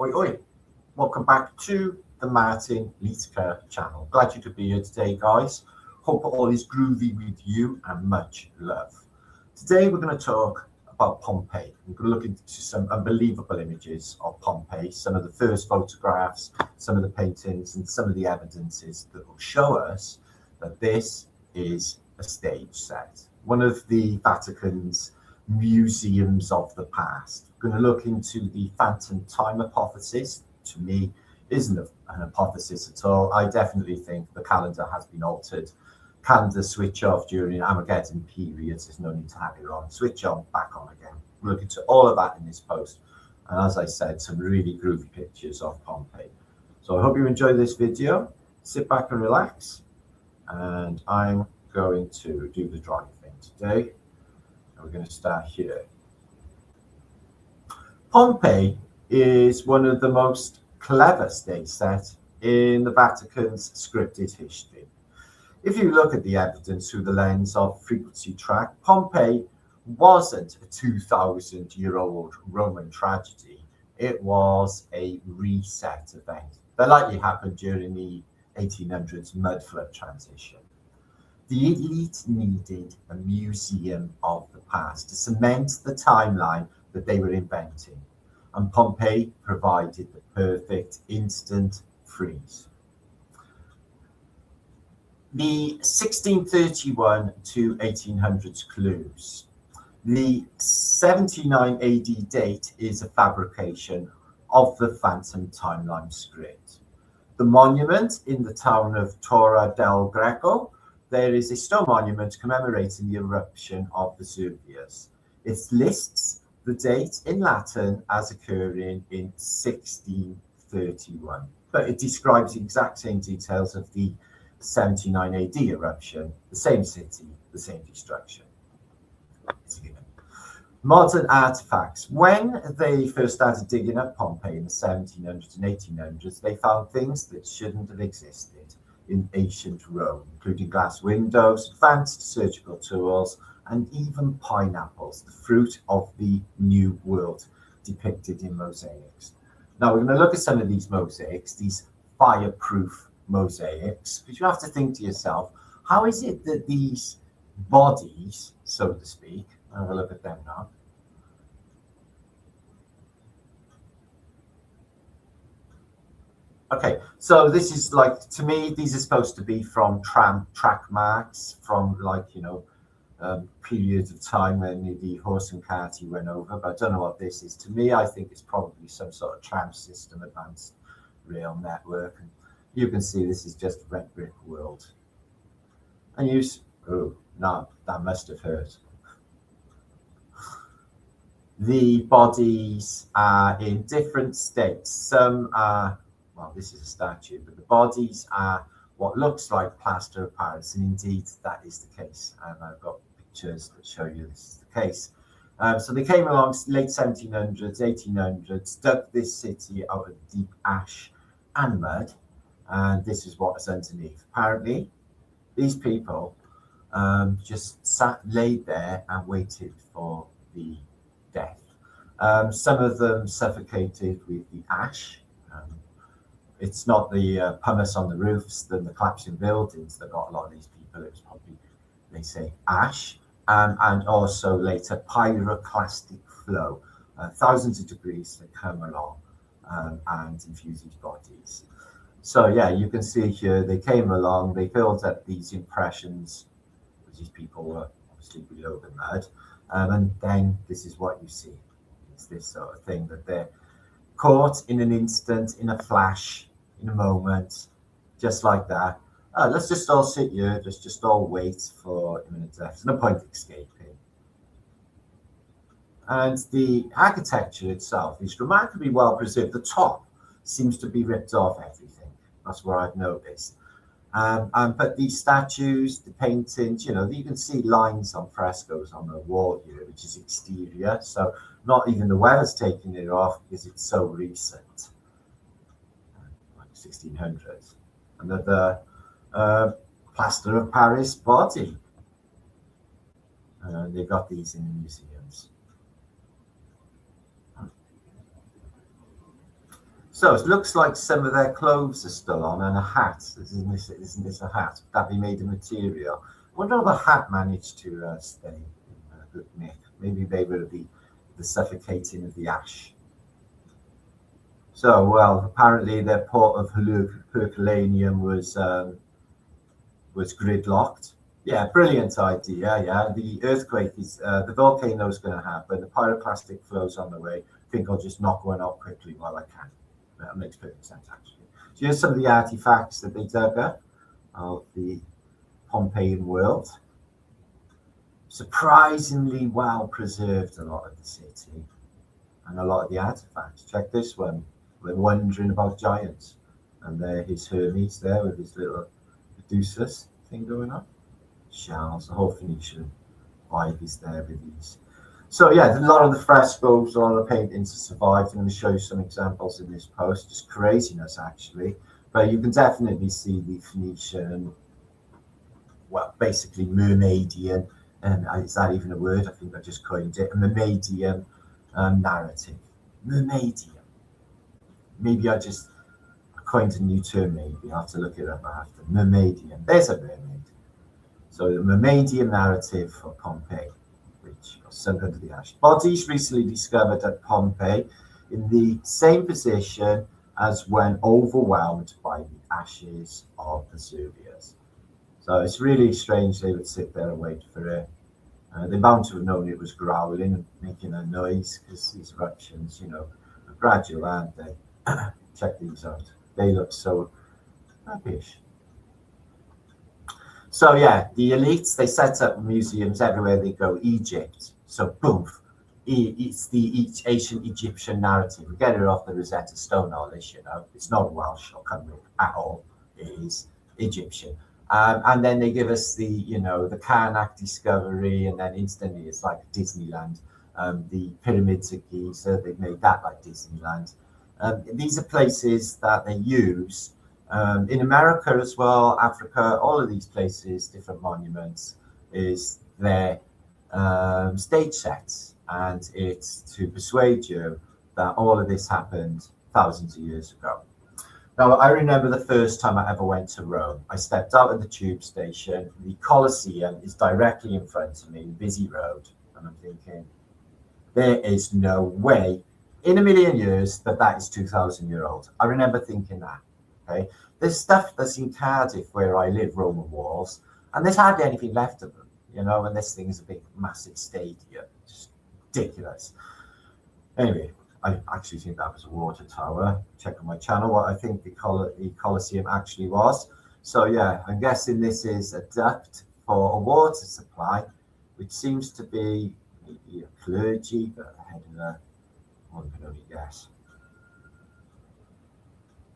Oi, oi. Welcome back to the Martinliedtke channel. Glad you could be here today, guys. Hope all is groovy with you and much love. Today, we're going to talk about Pompeii. We're going to look into some unbelievable images of Pompeii, some of the first photographs, some of the paintings, and some of the evidences that will show us that this is a stage set. One of the Vatican's museums of the past. We're going to look into the phantom time hypothesis. To me, isn't an hypothesis at all. I definitely think the calendar has been altered. Calendar switch off during Armageddon periods. There's no need to have it on. Switch on, back on again. We'll look into all of that in this post. And as I said, some really groovy pictures of Pompeii. So I hope you enjoy this video. Sit back and relax. And I'm going to do the drawing thing today. We're going to start here. Pompeii is one of the most clever stage sets in the Vatican's scripted history. If you look at the evidence through the lens of frequency track, Pompeii wasn't a 2,000-year-old Roman tragedy. It was a reset event that likely happened during the 1800s mudflood transition. The elite needed a museum of the past to cement the timeline that they were inventing, and Pompeii provided the perfect instant freeze. The 1631 to 1800s clues. The 79 AD date is a fabrication of the phantom timeline script. The monument in the town of Torre del Greco. There is a stone monument commemorating the eruption of Vesuvius. It lists the date in Latin as occurring in 1631, but it describes the exact same details of the 79 AD eruption, the same city, the same destruction. Modern artifacts. When they first started digging up Pompeii in the 1700s and 1800s, they found things that shouldn't have existed in ancient Rome, including glass windows, advanced surgical tools, and even pineapples, the fruit of the New World, depicted in mosaics. Now, we're going to look at some of these mosaics, these fireproof mosaics, because you have to think to yourself, how is it that these bodies, so to speak, I'll have a look at them now, okay, so this is like, to me, these are supposed to be from track marks from periods of time when the horse and cart went over, but I don't know what this is. To me, I think it's probably some sort of tram system, advanced rail network. And you can see this is just red brick world. And oh, no, that must have hurt. The bodies are in different states. Some are, well, this is a statue, but the bodies are what looks like plaster of Paris, and indeed that is the case. And I've got pictures that show you this is the case. So they came along late 1700s, 1800s, dug this city out of deep ash and mud, and this is what was underneath. Apparently, these people just laid there and waited for the death. Some of them suffocated with the ash. It's not the pumice on the roofs, then the collapsing buildings that got a lot of these people. It was probably, they say, ash, and also later pyroclastic flow. Thousands of degrees that come along and infuse these bodies. So yeah, you can see here, they came along, they built up these impressions. These people were obviously below the mud. And then this is what you see. It's this sort of thing that they're caught in an instant, in a flash, in a moment, just like that. Let's just all sit here, just all wait for imminent death. There's no point escaping. And the architecture itself is remarkably well preserved. The top seems to be ripped off everything. That's what I've noticed. But these statues, the paintings, you can see lines on frescoes on the wall here, which is exterior. So not even the weather's taking it off because it's so recent, like 1600s. And the plaster of Paris body. They've got these in museums. So it looks like some of their clothes are still on and a hat. Isn't this a hat? That be made of material. I wonder how the hat managed to stay in good nick. Maybe they were the suffocating of the ash. So, well, apparently their port of Herculaneum was gridlocked. Yeah, brilliant idea. Yeah, the earthquake is the volcano is going to happen. The pyroclastic flow's on the way. I think I'll just knock one out quickly while I can. That makes perfect sense, actually. So here's some of the artifacts that they dug up of the Pompeian world. Surprisingly well preserved, a lot of the city and a lot of the artifacts. Check this one. We're wondering about giants. And there his Hermes there with his little Medusa's thing going on. Shells, the whole Phoenician vibe is there with these. So yeah, a lot of the frescoes, a lot of the paintings have survived. I'm going to show you some examples in this post. Just craziness, actually. But you can definitely see the Phoenician, well, basically Mermaidian, and is that even a word? I think I just coined it. A Mermaidian narrative. Mermaidian. Maybe I just coined a new term, maybe. I'll have to look it up after. Mermaidian. There's a mermaid. So the Mermaidian narrative for Pompeii, which was sunk under the ash. Bodies recently discovered at Pompeii in the same position as when overwhelmed by the ashes of Vesuvius. So it's really strange they would sit there and wait for it. They bound to have known it was growling and making a noise because these eruptions, you know, are gradual, aren't they? Check these out. They look so rubbish. So yeah, the elites, they set up museums everywhere they go. Egypt, so boom, it's the ancient Egyptian narrative. We get it off the Rosetta Stone, all this, you know. It's not Welsh or Cymru at all. It is Egyptian. And then they give us the, you know, the Karnak discovery, and then instantly it's like Disneyland. The pyramids of Giza, they've made that like Disneyland. These are places that they use in America as well, Africa, all of these places, different monuments, is their stage sets. And it's to persuade you that all of this happened thousands of years ago. Now, I remember the first time I ever went to Rome. I stepped out of the tube station. The Colosseum is directly in front of me, busy road. And I'm thinking, there is no way in a million years that is 2,000 years old. I remember thinking that. Okay, there's stuff that's in Cardiff where I live, Roman walls, and there's hardly anything left of them, you know, and this thing is a big, massive stadium. Just ridiculous. Anyway, I actually think that was a water tower. Check on my channel what I think the Colosseum actually was. So yeah, I'm guessing this is a duct for a water supply, which seems to be maybe a clergy, but I don't know. One can only guess.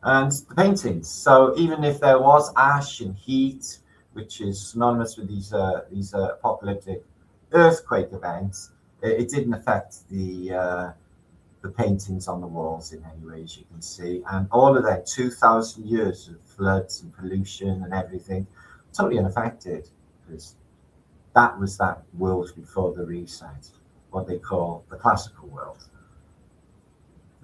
And the paintings. So even if there was ash and heat, which is synonymous with these apocalyptic earthquake events, it didn't affect the paintings on the walls in any way, as you can see. And all of that 2,000 years of floods and pollution and everything, totally unaffected, because that was that world before the reset, what they call the classical world.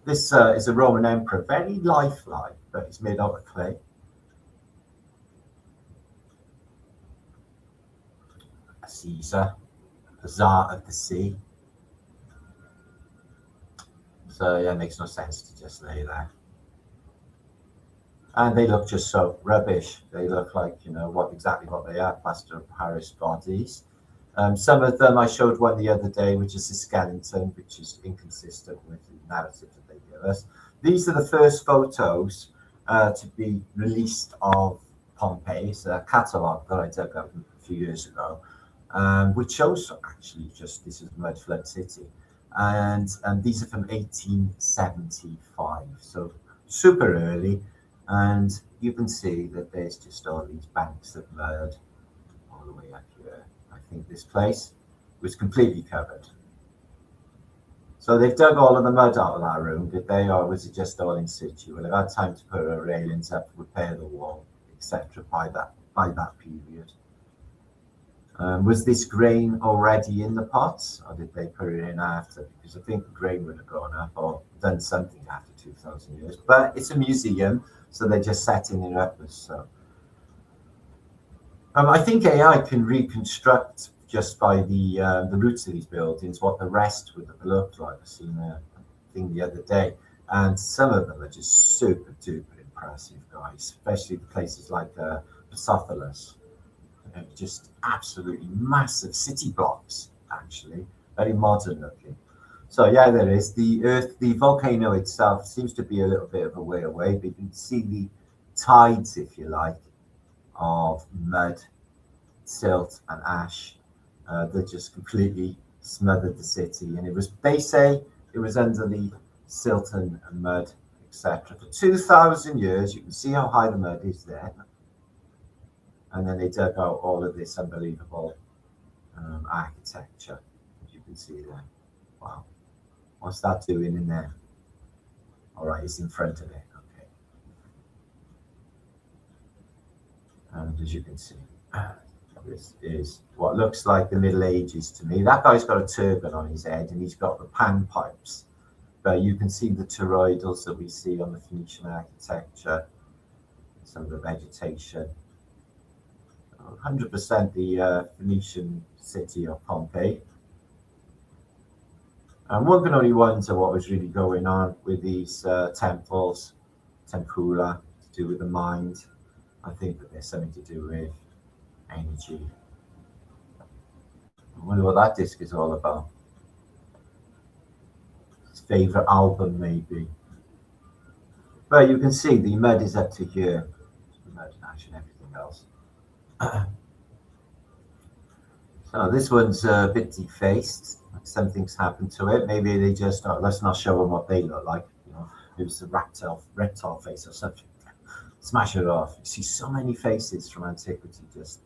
This is a Roman emperor, very lifelike, but it's made out of clay. A Caesar, the Tsar of the Sea. So yeah, it makes no sense to just lay there. And they look just so rubbish. They look like, you know, exactly what they are, plaster of Paris bodies. Some of them, I showed one the other day, which is a skeleton, which is inconsistent with the narrative that they give us. These are the first photos to be released of Pompeii. It's a catalogue that I dug up a few years ago, which shows actually just this is mudflood city. And these are from 1875, so super early. And you can see that there's just all these banks of mud all the way up here. I think this place was completely covered. So they've dug all of the mud out of that room, did they? Or was it just all in situ? Well, they've had time to put railings up, repair the wall, etc. by that period. Was this grain already in the pots, or did they put it in after? Because I think the grain would have gone up or done something after 2,000 2,000 years, but it's a museum, so they're just setting it up as so. I think AI can reconstruct just by the roots of these buildings what the rest would have looked like. I seen a thing the other day, and some of them are just super duper impressive, guys, especially the places like Persepolis. Just absolutely massive city blocks, actually, very modern looking. So yeah, there is the volcano itself seems to be a little bit of a way away, but you can see the tides, if you like, of mud, silt and ash that just completely smothered the city. And it was, they say it was under the silt and mud, etc. for 2,000 years. You can see how high the mud is there. And then they dug out all of this unbelievable architecture, as you can see there. Wow. What's that doing in there? All right, it's in front of it. Okay. And as you can see, this is what looks like the Middle Ages to me. That guy's got a turban on his head and he's got the panpipes. But you can see the toroidals that we see on the Phoenician architecture, some of the vegetation. 100% the Phoenician city of Pompeii. And one can only wonder what was really going on with these temples, tempula, to do with the mind. I think that there's something to do with energy. I wonder what that disc is all about. His favorite album, maybe. But you can see the mud is up to here. The mud, ash, and everything else. So this one's a bit defaced. Something's happened to it. Maybe they just let's not show them what they look like. You know, it was a reptile face or something. Smash it off. You see so many faces from antiquity just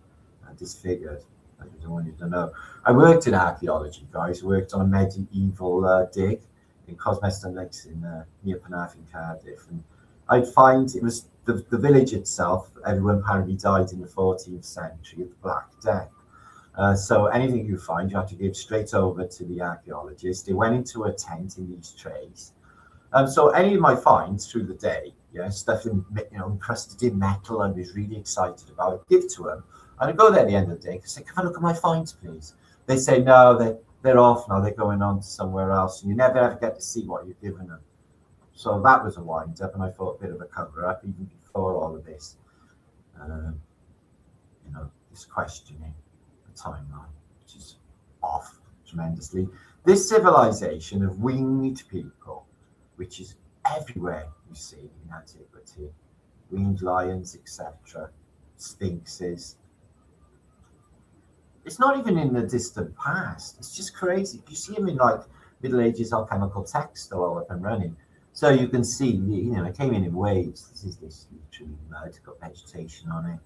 disfigured. I don't want you to know. I worked in archaeology, guys. I worked on a medieval dig in Cosmeston Lakes in near Penarth, Cardiff, and I'd find it was the village itself. Everyone apparently died in the 14th century of the Black Death. So anything you find, you have to give straight over to the archaeologist. They went into a tent in these trays. So any of my finds through the day, yeah, stuff in, encrusted in metal, I was really excited about it, give to them. And I go there at the end of the day and say, "Can I look at my finds, please?" They say, "No, they're off now. They're going on to somewhere else." And you never ever get to see what you've given them. So that was a wind up, and I thought a bit of a cover up even before all of this. This questioning the timeline, which is off tremendously. This civilization of winged people, which is everywhere you see in antiquity, winged lions, etc., sphinxes. It's not even in the distant past. It's just crazy. You see them in like Middle Ages alchemical texts all up and running. So you can see, it came in waves. This is this literally mud, got vegetation on it.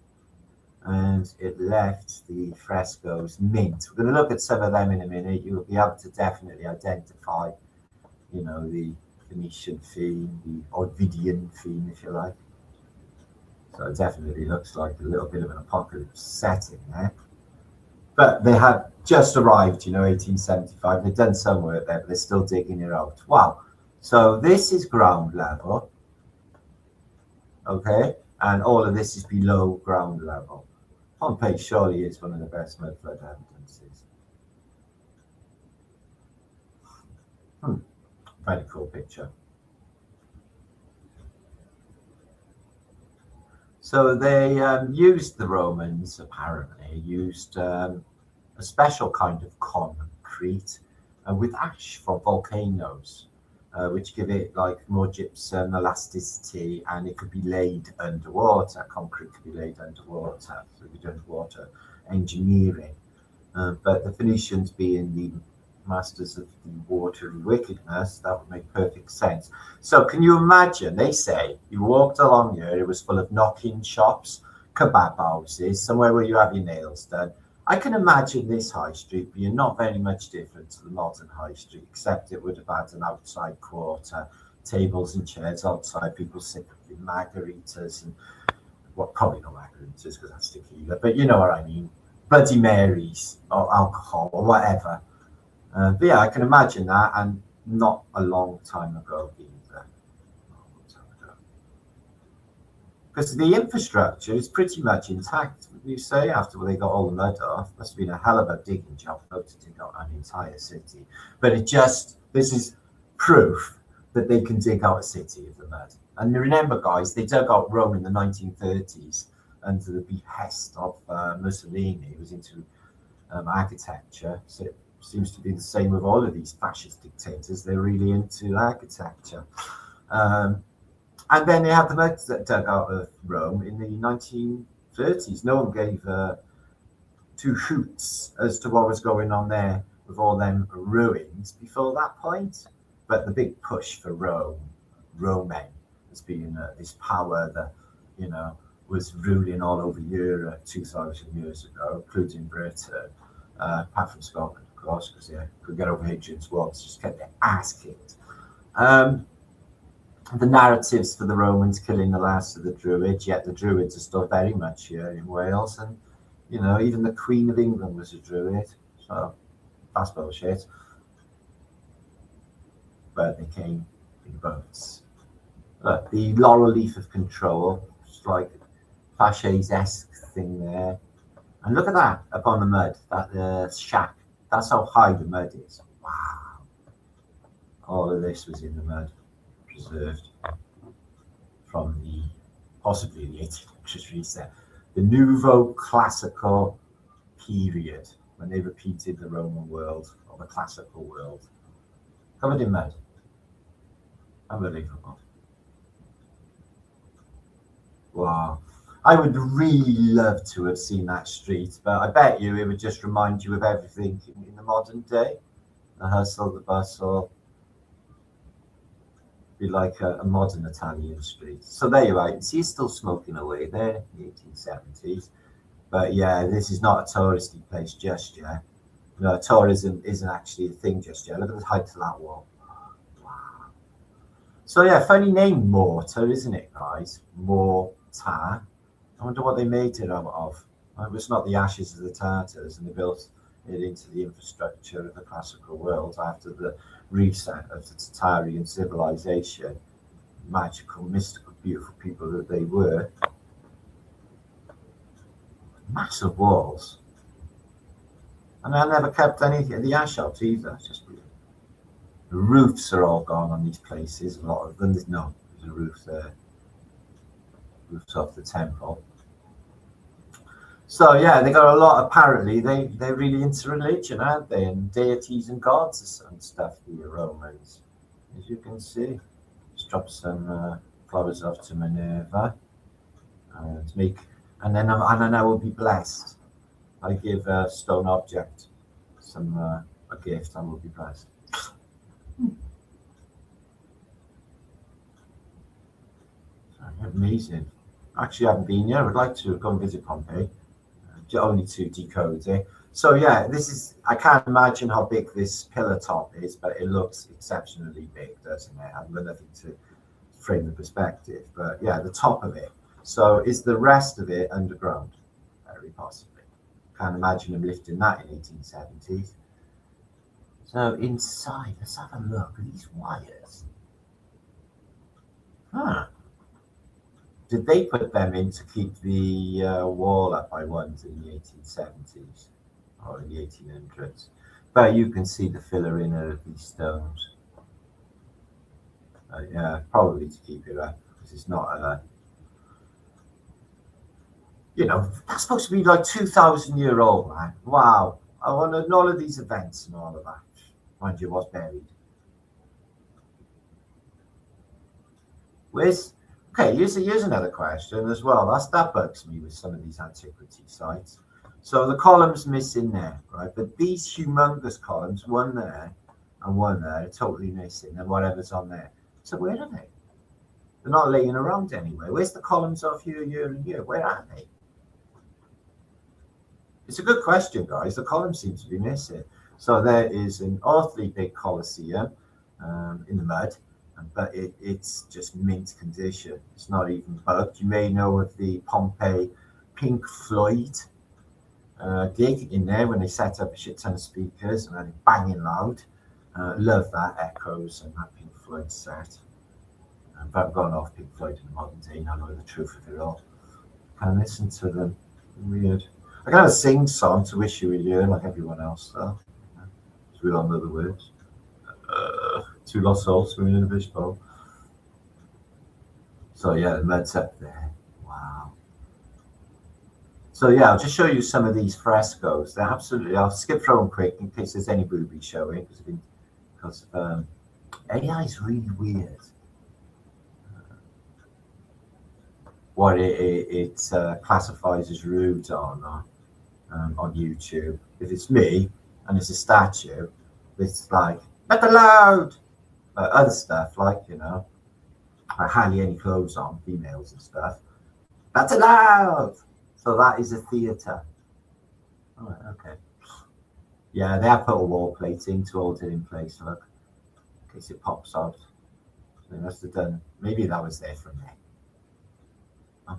And it left the frescoes mint. We're going to look at some of them in a minute. You'll be able to definitely identify, the Phoenician theme, the Ovidian theme, if you like. So it definitely looks like a little bit of an apocalypse setting there. But they had just arrived, 1875. They've done some work there, but they're still digging it out. Wow. So this is ground level. Okay. And all of this is below ground level. Pompeii surely is one of the best mudflood evidences. Very cool picture. So they the Romans apparently used a special kind of concrete with ash from volcanoes, which give it like more gypsum, elasticity, and it could be laid underwater. Concrete could be laid underwater, so we do underwater engineering. But the Phoenicians being the masters of the watery wickedness, that would make perfect sense. So can you imagine, they say, you walked along here, it was full of knock-in shops, kebab houses, somewhere where you have your nails done. I can imagine this high street being not very much different to the modern high street, except it would have had an outside quarter, tables and chairs outside, people sipping margaritas and, well, probably not margaritas because that's tequila, but you know what I mean, Bloody Marys or alcohol or whatever. But yeah, I can imagine that, and not a long time ago either. because the infrastructure is pretty much intact. You say after they got all the mud off, must have been a hell of a digging job though, to dig out an entire city. But this is proof that they can dig out a city of the mud. And remember, guys, they dug out Rome in the 1930s under the behest of Mussolini, who was into architecture. So it seems to be the same with all of these fascist dictators. They're really into architecture. And then they had the mud that dug out of Rome in the 1930s. No one gave two hoots as to what was going on there with all them ruins before that point. But the big push for Roman, has been this power that, was ruling all over Europe 2,000 years ago, including Britain, apart from Scotland, of course, because they could get over Hadrian's Walls, just get their ass kicked. The narratives for the Romans killing the last of the Druids, yet the Druids are still very much here in Wales, and even the Queen of England was a Druid, so that's bullshit. But they came in boats. Look, the laurel leaf of control, it's like Faches-esque thing there. And look at that up on the mud, that shack. That's how high the mud is. Wow. All of this was in the mud, preserved from possibly the 1800s, the Nouveau Classical period, when they repeated the Roman world, or the classical world, covered in mud. Unbelievable. Wow. I would really love to have seen that street, but I bet you it would just remind you of everything in the modern day. The hustle, the bustle. Be like a modern Italian street. So there you are. You see, it's still smoking away there in the 1870s. But yeah, this is not a touristy place just yet. Tourism isn't actually a thing just yet. Look at the height of that wall. Wow. So yeah, funny name, mortar, isn't it, guys? Mortar. I wonder what they made it out of. It was not the ashes of the Tartars, and they built it into the infrastructure of the classical world after the reset of the Tartarian civilization. Magical, mystical, beautiful people that they were. Massive walls. And I never kept any of the ash out either. It's just weird. The roofs are all gone on these places. A lot of them. There's a roof there. Roofs off the temple. So yeah, they got a lot. Apparently, they're really into religion, aren't they? And deities and gods and stuff. The Romans, as you can see, just drop some flowers off to Minerva, and then I will be blessed. I give a stone object a gift, and will be blessed. Amazing. Actually, I haven't been here. I would like to go and visit Pompeii. Only to decode it. So yeah, I can't imagine how big this pillar top is, but it looks exceptionally big, doesn't it? I've got nothing to frame the perspective, but yeah, the top of it. So is the rest of it underground? Very possibly. Can't imagine them lifting that in 1870s. So inside, let's have a look at these wires. Did they put them in to keep the wall up, I wonder, in the 1870s or in the 1800s? But you can see the filler inner of these stones. Yeah, probably to keep it up, because it's not that's supposed to be like 2,000-year-old, man. Wow. I want all of these events and all of that. Mind you, what's buried. Okay, here's another question as well. That bugs me with some of these antiquity sites. So the column's missing there, right? But these humongous columns, one there and one there, are totally missing, and whatever's on there. So where are they? They're not laying around anywhere. Where's the columns of here, and here? Where are they? It's a good question, guys. The columns seem to be missing. So there is an awfully big Colosseum in the mud. But it's just mint condition. It's not even bugged. You may know of the Pompeii Pink Floyd gig in there when they set up a shit ton of speakers and then banging loud. Love that, echoes and that Pink Floyd set. I've gone off Pink Floyd in the modern day, and I know the truth of it all. Can listen to them. Weird. I can have a sing song to wish you a year like everyone else, though. We all know the words. Two lost souls swimming in a fish bowl. So yeah, the mud's up there. Wow. So yeah, I'll just show you some of these frescoes. They're absolutely. I'll skip through them quick in case there's any boobies showing because AI is really weird. What it classifies as rude on YouTube. If it's me and it's a statue, it's like not allowed. Other stuff like hardly any clothes on, females and stuff. That's allowed. So that is a theatre. All right, okay. Yeah, they have put a wall plating to hold it in place. Look, in case it pops out. They must have done. Maybe that was there for me.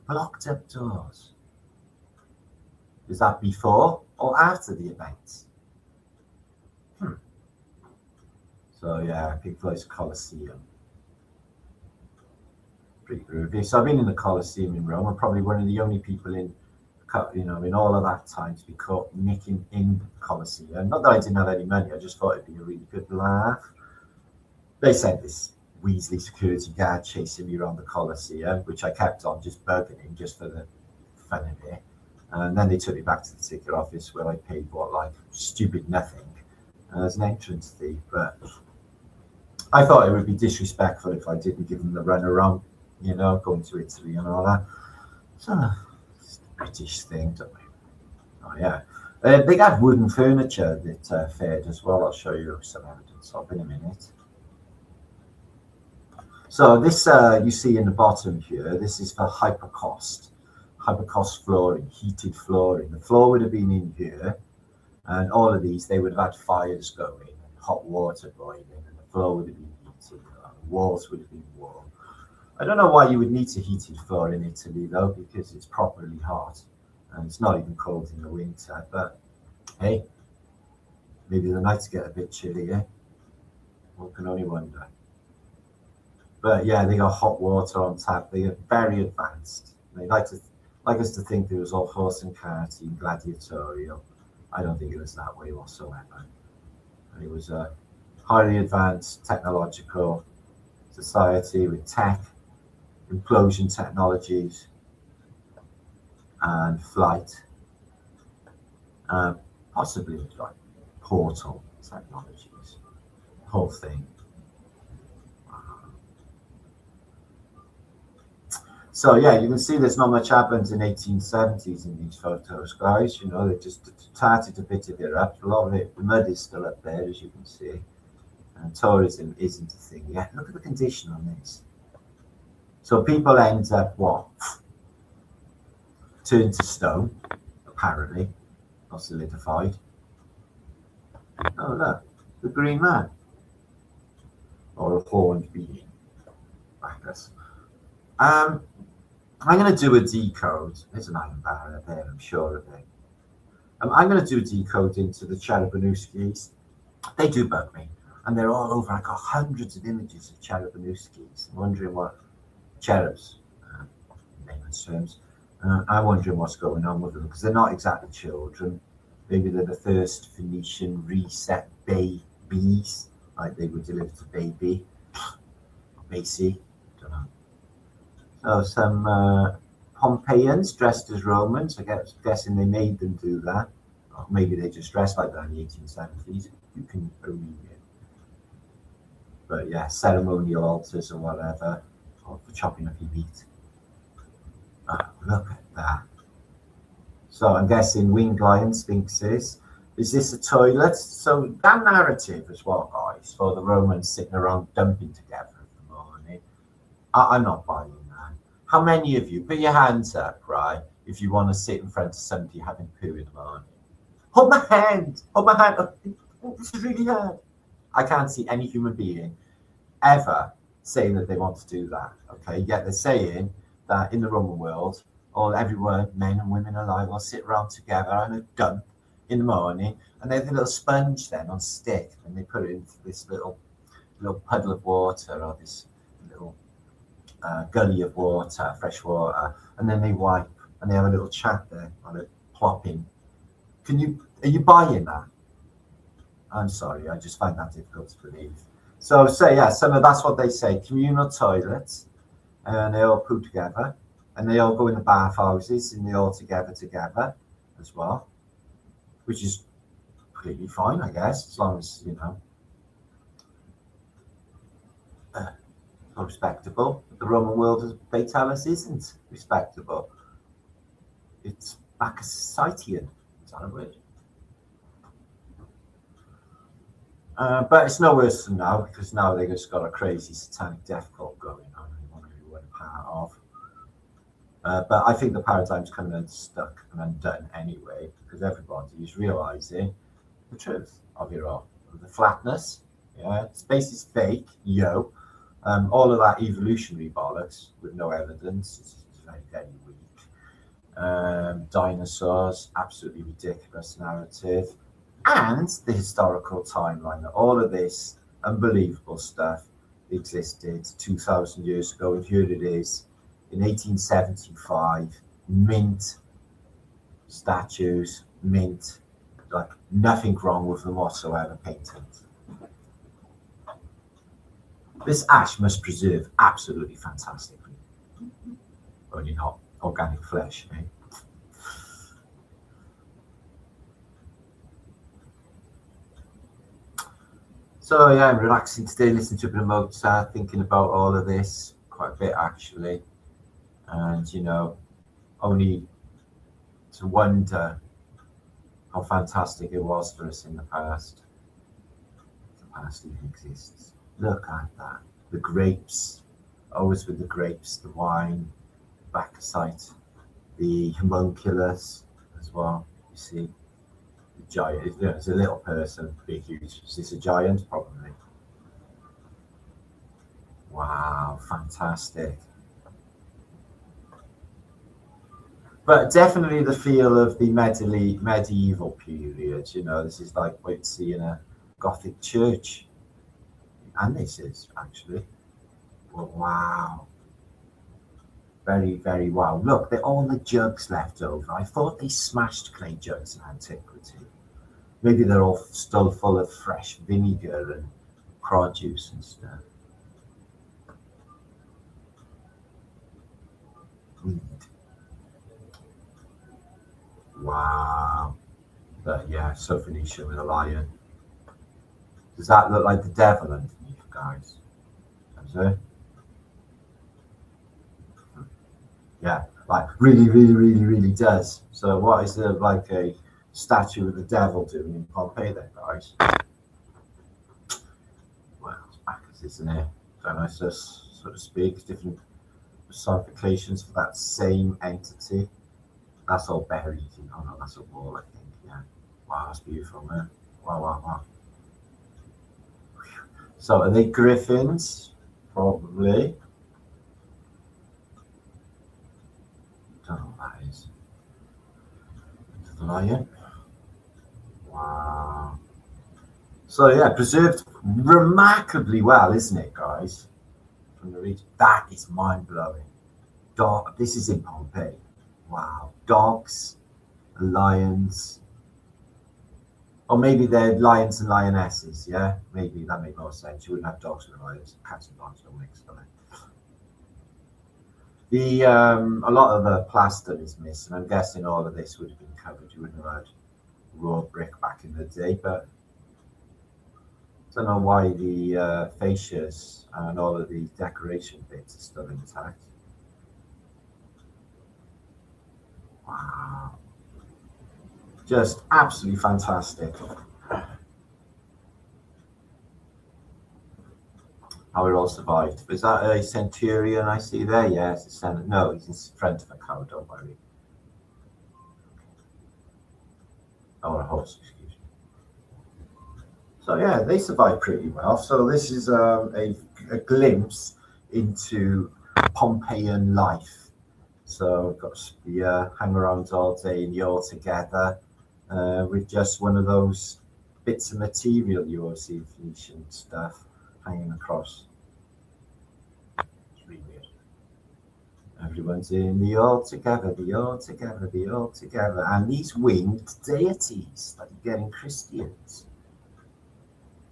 Blocked up doors. Is that before or after the event? So yeah, Pink Floyd's Colosseum. Pretty groovy. So I've been in the Colosseum in Rome. I'm probably one of the only people in all of that time to be caught nicking in the Colosseum. Not that I didn't have any money. I just thought it'd be a really good laugh. They sent this Weasley security guard chasing me around the Colosseum, which I kept on just bugging him just for the fun of it. And then they took me back to the ticket office where I paid stupid nothing as an entrance fee. But I thought it would be disrespectful if I didn't give them the run around, going to Italy and all that. So it's a British thing, don't we? Oh yeah. They had wooden furniture that fared as well. I'll show you some evidence of in a minute. So this you see in the bottom here, this is for hypercost flooring, heated flooring. The floor would have been in here, and all of these, they would have had fires going and hot water boiling, and the floor would have been heated, the walls would have been warm. I don't know why you would need a heated floor in Italy though, because it's properly hot, and it's not even cold in the winter, but hey, maybe the nights get a bit chilly, eh? One can only wonder. But yeah, they got hot water on tap. They are very advanced. They like us to think it was all horse and cart and gladiatorial. I don't think it was that way whatsoever. And it was a highly advanced technological society with tech, implosion technologies, and flight, possibly like portal technologies. The whole thing. So yeah, you can see there's not much happened in 1870s in these photos, guys. They just tarted a bit of it up. A lot of it, the mud is still up there, as you can see. And tourism isn't a thing yet. Look at the condition on this. So people end up turned to stone, apparently, not solidified. Oh look, the green man, or a horned being, I guess. I'm going to do a decode. There's an iron barrier there, I'm sure of it. I'm going to do a decode into the Cherubinowskis. They do bug me, and they're all over. I got hundreds of images of Cherubinowskis. I'm wondering what cherubs, in layman's terms. I'm wondering what's going on with them, because they're not exactly children. Maybe they're the first Phoenician reset babies, like they were delivered to baby. Macy, don't know. So some Pompeians dressed as Romans. I guessing they made them do that. Or maybe they just dressed like that in the 1870s. You can believe it. But yeah, ceremonial altars or whatever, or for chopping up your meat. Look at that. So I'm guessing winged lion sphinxes. Is this a toilet? So that narrative as well, guys, for the Romans sitting around dumping together in the morning. I'm not buying that. How many of you, put your hands up, right, if you want to sit in front of somebody having poo in the morning? Hold my hand. Oh, this is really hard. I can't see any human being ever saying that they want to do that, okay? Yet they're saying that in the Roman world, everyone, men and women alike, will sit around together and a dump in the morning, and they have a little sponge then on stick, and they put it into this little puddle of water, or this little gully of water, fresh water, and then they wipe and they have a little chat there on it, plopping. Are you buying that? I'm sorry, I just find that difficult to believe. So yeah, that's what they say, communal toilets, and they all poo together, and they all go in the bathhouses, and they all together as well, which is completely fine, I guess, as long as, respectable. But the Roman world, as they tell us, isn't respectable. It's Bacchusitian. Is that a word? But it's no worse than now, because now they just got a crazy satanic death cult going on, and they want everyone part of. But I think the paradigm's kind of unstuck and undone anyway, because everybody is realizing the truth of it all. The flatness, space is fake, all of that evolutionary bollocks with no evidence is very, very weak. Dinosaurs, absolutely ridiculous narrative. And the historical timeline that all of this unbelievable stuff existed 2,000 years ago, and here it is in 1875, mint statues, mint, like nothing wrong with them whatsoever, paintings. This ash must preserve absolutely fantastically. Only not organic flesh, eh? So yeah, I'm relaxing today, listening to a bit of Mozart, thinking about all of this, quite a bit actually. And only to wonder how fantastic it was for us in the past. The past even exists. Look at that. The grapes, always with the grapes, the wine, Bacchusite, the homunculus as well, you see. Giant, it's a little person, big, huge. Is this a giant? Probably. Wow, fantastic. But definitely the feel of the medieval period. This is like what you'd see in a Gothic church, and this is actually. Well, wow. Very, very wow. Look, they're all the jugs left over. I thought they smashed clay jugs in antiquity. Maybe they're all still full of fresh vinegar and produce and stuff. Wow. But yeah, so Phoenicia with a lion. Does that look like the devil underneath, guys? Does it? Yeah, like really, really, really, really does. So what is there like a statue of the devil doing in Pompeii then, guys? Well, it's Bacchus, isn't it? Dionysus, so to speak, different personifications for that same entity. That's all buried in, oh no, that's a wall, I think, yeah. Wow, that's beautiful, man. Wow, wow, wow. So are they griffins? Probably. Don't know what that is. The lion. Wow. So yeah, preserved remarkably well, isn't it, guys? From the region. That is mind-blowing. This is in Pompeii. Wow. Dogs, lions. Or maybe they're lions and lionesses, yeah? Maybe that makes more sense. You wouldn't have dogs and lions. Cats and dogs don't mix, do they? A lot of the plaster is missing. I'm guessing all of this would have been covered. You wouldn't have had raw brick back in the day, but I don't know why the fascias and all of the decoration bits are still intact. Wow. Just absolutely fantastic. How it all survived. Is that a centurion I see there? Yes, it's no, he's in front of a cow, don't worry. Or a horse, excuse me. So yeah, they survived pretty well. So this is a glimpse into Pompeian life. So we've got to hang around all day and you're together with just one of those bits of material you always see in Phoenician stuff hanging across. It's really weird. everyone's in the all together, the all together, the all together. And these winged deities that you get in Christians,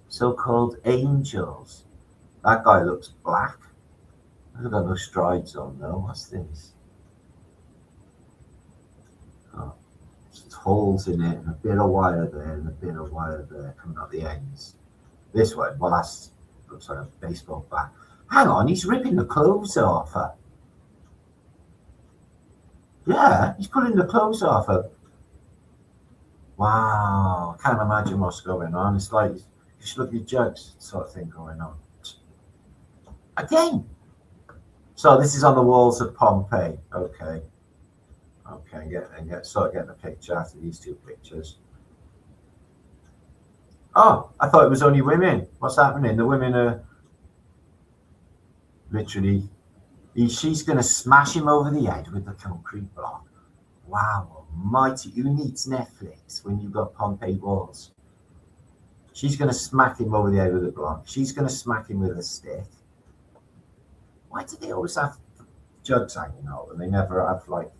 so-called angels. That guy looks black. I've got no strides on though. What's this? Oh, there's holes in it and a bit of wire there and a bit of wire there coming out the ends. This one, well, that's looks like a baseball bat. Hang on, he's ripping the clothes off her. Yeah, he's pulling the clothes off her. Wow, I can't imagine what's going on. It's like you should look at your jugs sort of thing going on. Again. So this is on the walls of Pompeii. Okay. Okay, and sort of getting a picture after these two pictures. Oh, I thought it was only women. What's happening? The women are literally, she's going to smash him over the head with the concrete block. Wow, almighty. Who needs Netflix when you've got Pompeii walls? She's going to smack him over the head with a block. She's going to smack him with a stick. Why do they always have jugs hanging out and they never have, like,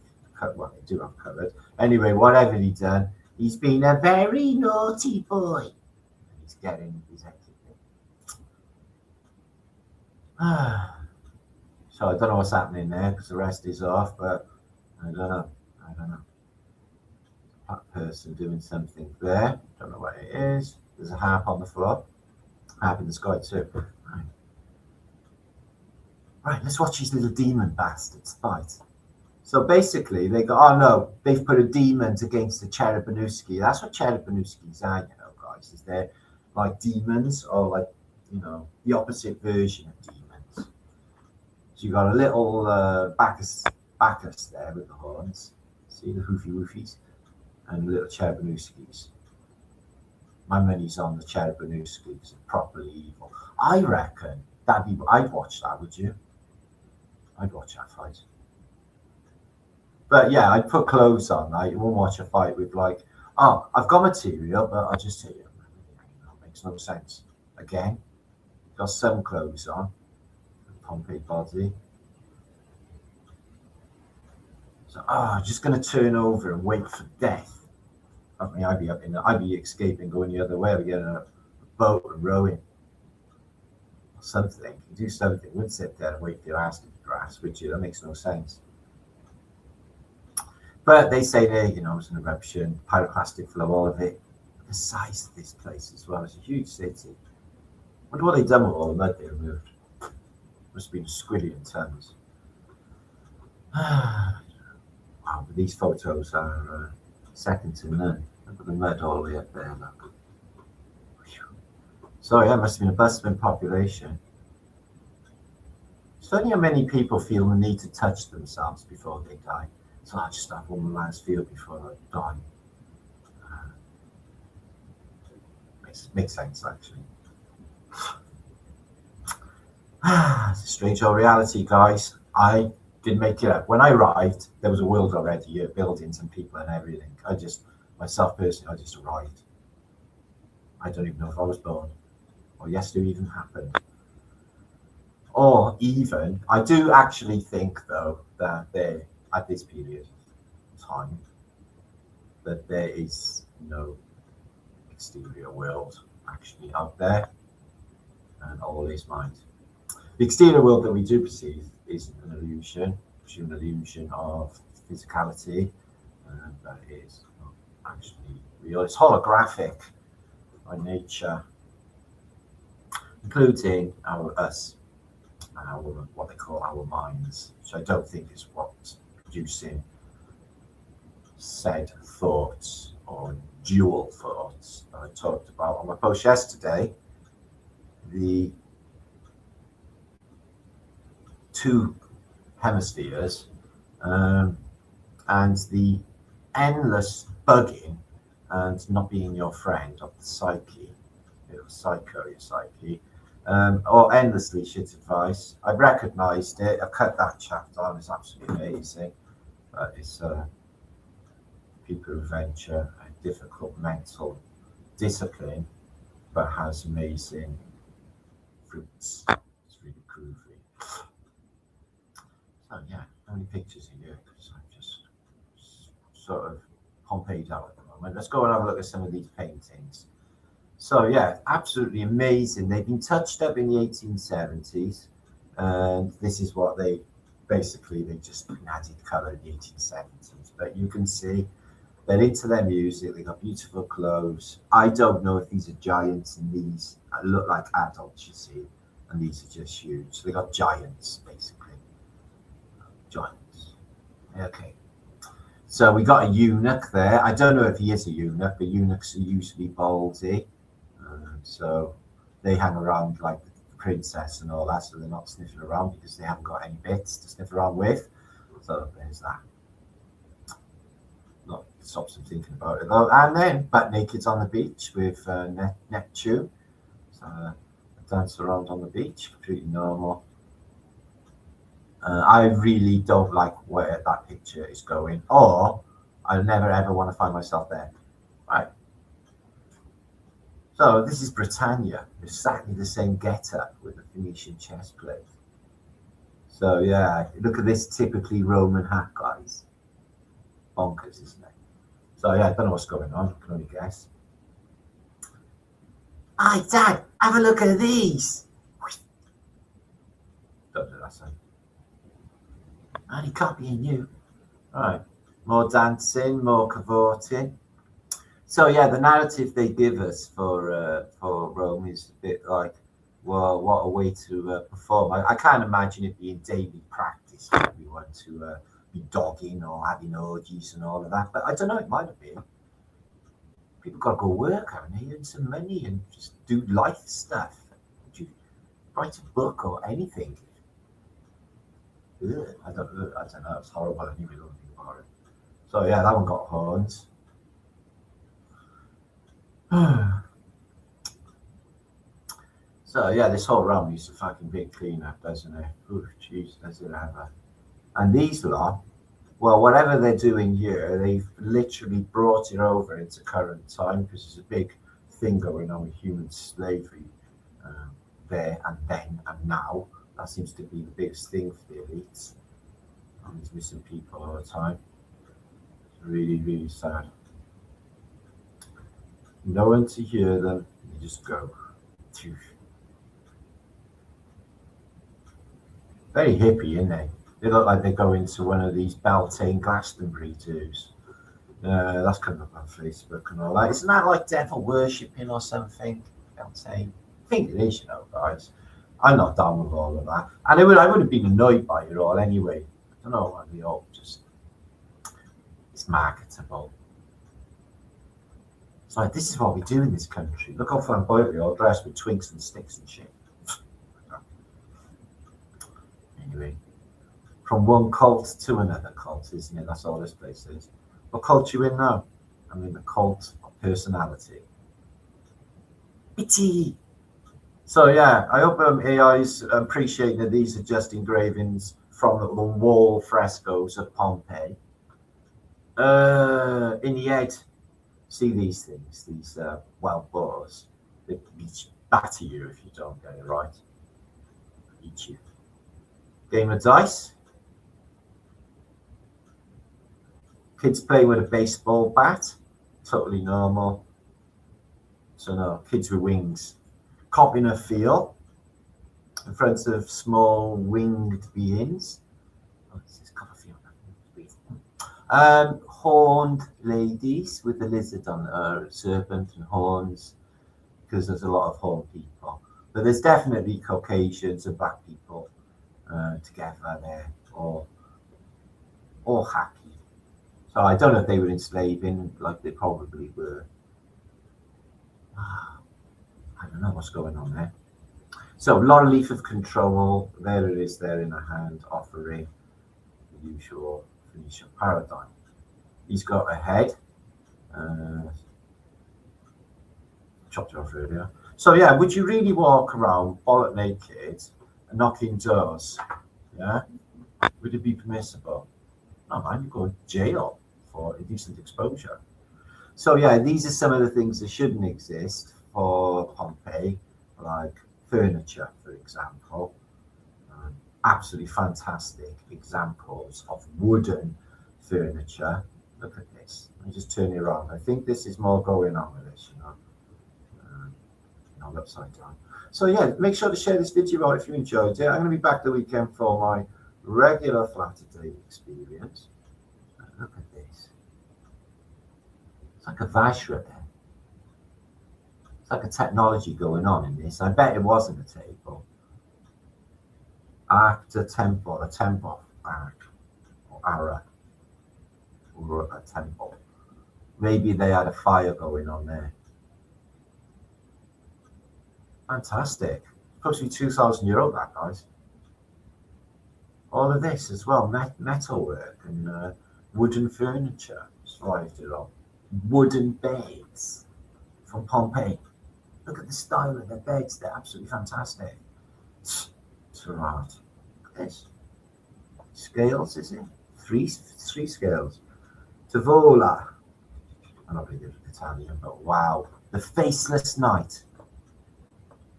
well, they do have covered. Anyway, whatever he's done, he's been a very naughty boy. He's getting his head kicked. So I don't know what's happening there because the rest is off, but I don't know. That person doing something there. Don't know what it is. There's a harp on the floor. Harp in the sky too. Right, let's watch these little demon bastards fight. So basically, they go, oh no, they've put a demon against the Cherepanewski. That's what Cherepanewskis are, you know, guys. Is they're like demons, or like, you know, the opposite version of demons. So you got a little Bacchus there with the horns. See the hoofy woofies, and little Cherepanewskis. My money's on the Cherepanewskis, properly evil. I reckon I'd watch that, would you? I'd watch that fight. But yeah, I'd put clothes on. You won't watch a fight with like, oh, I've got material, but I'll just tell you, it makes no sense. Again, got some clothes on. Pompeii body. So, just going to turn over and wait for death. I mean, I'd be escaping, going the other way. I'd be getting a boat and rowing. Something. You do something. You wouldn't sit there and wait for your ass to be grass, would you? That makes no sense. But they say there, you know, it's an eruption, pyroclastic flow, all of it. The size of this place as well. It's a huge city. I wonder what they've done with all the mud they removed. Must have been a squillion tons. Wow, but these photos are second to none. Look at the mud all the way up there, look. So yeah, must have been a bustling population. It's funny how many people feel the need to touch themselves before they die. So I just have one last feel before I die. Makes sense, actually. It's a strange old reality, guys. I didn't make it up. When I arrived, there was a world already, buildings and people and everything. Myself personally, I just arrived. I don't even know if I was born, or yesterday even happened. Or even, I do actually think, though, that there, at this period of time, that there is no exterior world actually out there, and all is mind. The exterior world that we do perceive is an illusion, of physicality, and that is not actually real. It's holographic by nature, including us and what they call our minds, which I don't think is what's producing said thoughts or dual thoughts that I talked about on my post yesterday. The two hemispheres and the endless bugging and not being your friend of the psyche, your psyche, or endlessly shit advice. I've recognised it. I've cut that chapter on. It's absolutely amazing. But it's people who venture a difficult mental discipline, but has amazing fruits. It's really groovy. So yeah, how many pictures are here? Because I'm just sort of Pompeii'd out at the moment. Let's go and have a look at some of these paintings. So yeah, absolutely amazing. They've been touched up in the 1870s, and this is what they basically, they just added colour in the 1870s. But you can see they're into their music. They got beautiful clothes. I don't know if these are giants, and these look like adults, you see, and these are just huge. So they got giants, basically. Giants. Okay. So we got a eunuch there. I don't know if he is a eunuch, but eunuchs are usually baldy. So they hang around like the princess and all that, so they're not sniffing around because they haven't got any bits to sniff around with. So there's that. Not stops them thinking about it though. And then butt naked on the beach with Neptune. So dance around on the beach, completely normal. I really don't like where that picture is going, or I never ever want to find myself there. Right. So this is Britannia, exactly the same getup with the Phoenician chest plate. So yeah, look at this typically Roman hat, guys. Bonkers, isn't it? So yeah, I don't know what's going on, I can only guess. Hi, Dad, have a look at these. Don't do that, son. Only copying you. All right, more dancing, more cavorting. So yeah, the narrative they give us for Rome is a bit like, well, what a way to perform. I can't imagine it being daily practice for everyone to be dogging or having orgies and all of that. But I don't know, it might have been. People got to go work, haven't they? Earn some money and just do life stuff. Would you write a book or anything? Ugh, I don't know. It's horrible. I didn't even think about it. So yeah, that one got horns. So yeah, this whole realm needs a fucking big cleanup, doesn't it? Ooh, jeez, does it ever? And these lot, well, whatever they're doing here, they've literally brought it over into current time because there's a big thing going on with human slavery there and then and now. That seems to be the biggest thing for the elites. And there's missing people all the time. It's really, really sad. No one to hear them, you just go. Very hippie, isn't they? They look like they go into one of these Beltane Glastonbury do's. That's coming up on Facebook and all that. Isn't that like devil worshipping or something? Beltane. I think it is, you know, guys. I'm not down with all of that. And I would have been annoyed by it all anyway. I don't know why we all just, it's marketable. It's like, this is what we do in this country. Look how flamboyant we all dressed with twigs and sticks and shit. Anyway, from one cult to another cult, isn't it? That's all this place is. What cult you in now? I'm in the cult of personality. Itty. So yeah, I hope AI's appreciating that these are just engravings from the wall frescoes of Pompeii. In the head, see these things, these wild boars. They batter you if you don't get it right. Eat you. Game of dice. Kids play with a baseball bat. Totally normal. So no, kids with wings. Copying a feel in front of small winged beings. Oh, this is copy feel. Horned ladies with the lizard on serpent and horns, because there's a lot of horned people. But there's definitely Caucasians and black people together there, or hacky. So I don't know if they were enslaving, like they probably were. I don't know what's going on there. So laurel-leaf of control, there it is there in a hand, offering the usual Phoenician paradigm. He's got a head. Chopped it off earlier. So yeah, would you really walk around bollock naked and knocking doors? Yeah? Would it be permissible? No, man, you go to jail for indecent exposure. So yeah, these are some of the things that shouldn't exist for Pompeii, like furniture, for example. absolutely fantastic examples of wooden furniture. Look at this. Let me just turn it around. I think this is more going on with this, not upside down. So yeah, make sure to share this video out if you enjoyed it. I'm going to be back the weekend for my regular flat a day experience. Look at this. It's like a vajra there. It's like a technology going on in this. I bet it wasn't a table. A temple, ark, or ara, or a temple. Maybe they had a fire going on there. Fantastic. Supposed to be €2,000 that, guys. All of this as well, metalwork and wooden furniture. Survived it all. Wooden beds from Pompeii. Look at the style of their beds, they're absolutely fantastic. Surround. Look at this. Scales, is it? Three scales. Tavola. I'm not really good at Italian, but wow. The faceless knight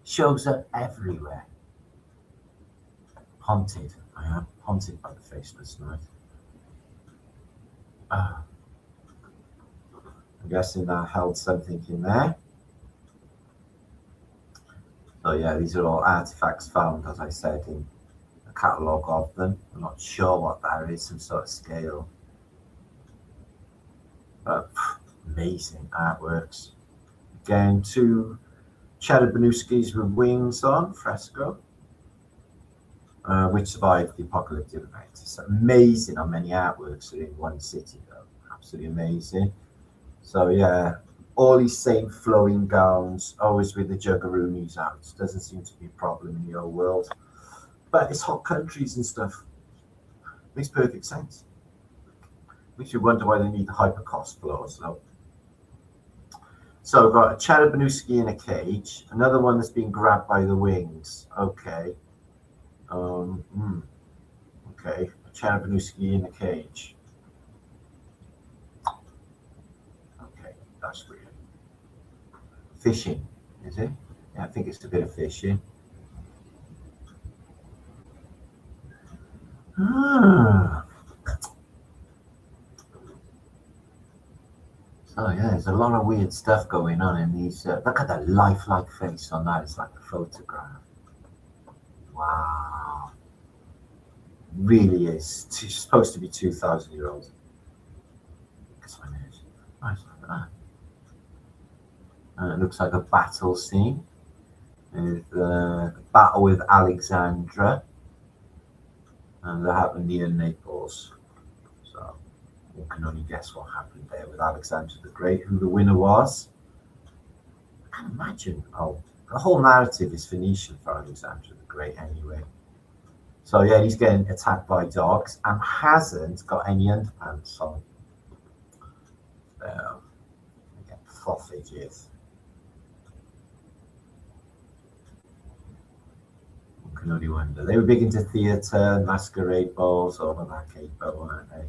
shows up everywhere. Haunted. I am haunted by the faceless knight. I'm guessing that held something in there. So yeah, these are all artifacts found, as I said, in a catalogue of them. I'm not sure what that is, some sort of scale. But amazing artworks. Again, 2 Cherubinskis with wings on, fresco, which survived the apocalyptic event. It's amazing how many artworks are in one city, though. Absolutely amazing. So yeah, all these same flowing gowns, always with the juggaroonies out. Doesn't seem to be a problem in the old world. But it's hot countries and stuff. Makes perfect sense. Makes you wonder why they need the hypercost floors, though. So we've got a Cherubinski in a cage. Another one that's been grabbed by the wings. Okay. Okay. A Cherubinski in a cage. Okay, that's weird. Fishing, is it? Yeah, I think it's a bit of fishing. So yeah, there's a lot of weird stuff going on in these. Look at that lifelike face on that. It's like a photograph. Wow. Really is. It's supposed to be 2,000-year-old. Nice, look at that. It looks like a battle scene. With battle with Alexandra. And that happened near Naples. So one can only guess what happened there with Alexander the Great, who the winner was. I can't imagine. Oh, the whole narrative is Phoenician for Alexander the Great anyway. So yeah, he's getting attacked by dogs and hasn't got any underpants on. Again, sausages. One can only wonder. They were big into theatre, masquerade balls, all of that caper, weren't they?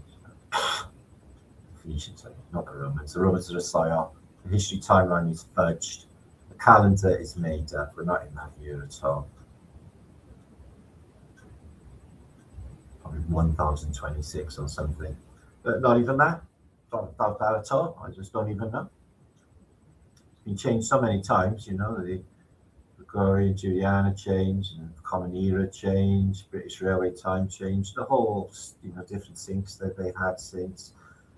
Phoenicians, not the Romans. The Romans are a psyop. The history timeline is fudged. The calendar is made up. We're not in that year at all. Probably 1026 or something. But not even that. Don't doubt that at all. I just don't even know. It's been changed so many times, you know. The Gregorian Juliana changed, and Common Era changed, British Railway Time changed. The whole, different sinks that they've had since.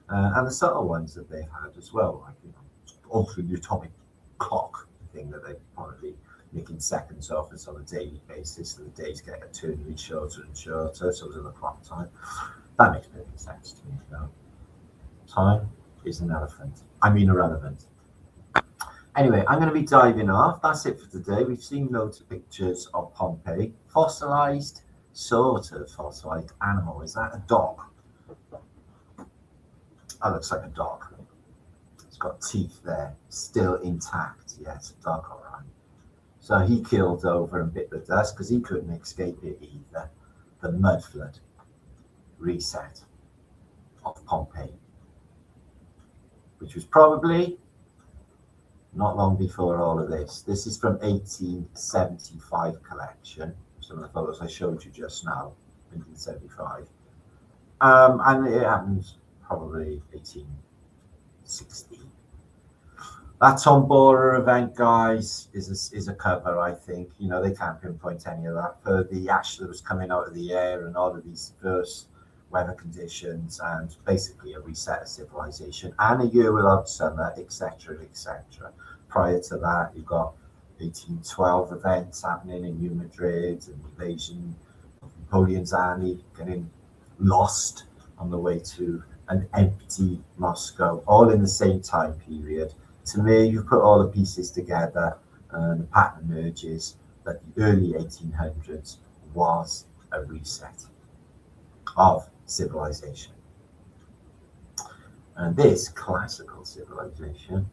And the subtle ones that they've had as well, like also the atomic clock thing that they're probably making seconds of us on a daily basis, so the days get eternally shorter and shorter, so there's a clock time. That makes perfect sense to me, though. Time is an elephant. I mean irrelevant. Anyway, I'm going to be diving off. That's it for today. We've seen loads of pictures of Pompeii. Fossilized, sort of fossilized animal. Is that a dog? That looks like a dog. It's got teeth there, still intact. Yeah, it's a dog, all right. So he killed over and bit the dust because he couldn't escape it either. The mudflood reset of Pompeii, which was probably not long before all of this. This is from 1875 collection. some of the photos I showed you just now, 1975. And it happens probably 1860. That Tombora event, guys, is a cover, I think. You know, they can't pinpoint any of that. For the ash that was coming out of the air and all of these adverse weather conditions, and basically a reset of civilization and a year without summer, etc., etc. Prior to that, you've got 1812 events happening in New Madrid, and invasion of Napoleon's army getting lost on the way to an empty Moscow, all in the same time period. To me, you put all the pieces together and the pattern emerges that the early 1800s was a reset of civilization. And this classical civilization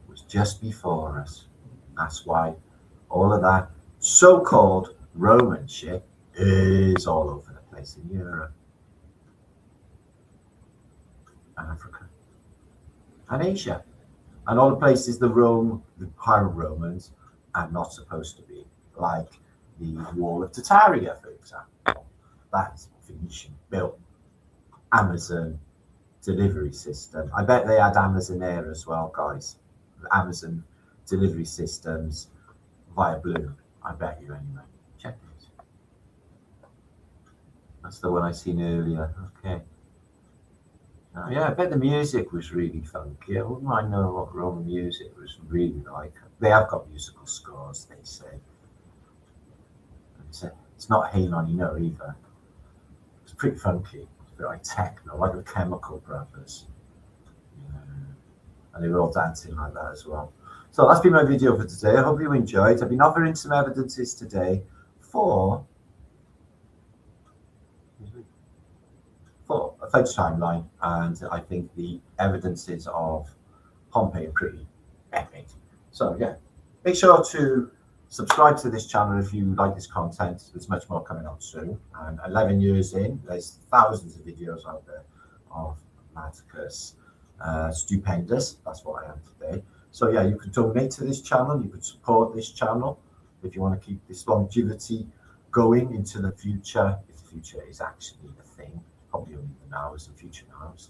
was just before us. That's why all of that so-called Roman shit is all over the place in Europe and Africa and Asia. And all the places the pirate Romans are not supposed to be, like the wall of Tartaria, for example. That is Phoenician built Amazon delivery system. I bet they had Amazon Air as well, guys. Amazon delivery systems via balloon. I bet you anyway. Check it. That's the one I seen earlier. Okay. Oh, yeah, I bet the music was really funky. I wouldn't mind knowing what Roman music was really like. They have got musical scores, they say. It's not Hey Nonny No either. It's pretty funky. It's a bit like techno, like the Chemical Brothers. Yeah. And they were all dancing like that as well. So that's been my video for today. I hope you enjoyed. I've been offering some evidences today for a fudge timeline, and I think the evidences of Pompeii are pretty epic. So yeah, make sure to subscribe to this channel if you like this content. There's much more coming out soon, and 11 years in, there's thousands of videos out there of Atticus. Stupendous, that's what I am today. So yeah, you could donate to this channel, you could support this channel if you want to keep this longevity going into the future, if the future is actually a thing. Probably only the now is the future knows.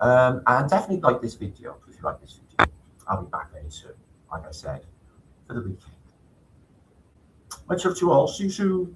And definitely like this video if you like this video. I'll be back very soon, like I said, for the weekend. Much love to you all. See you soon.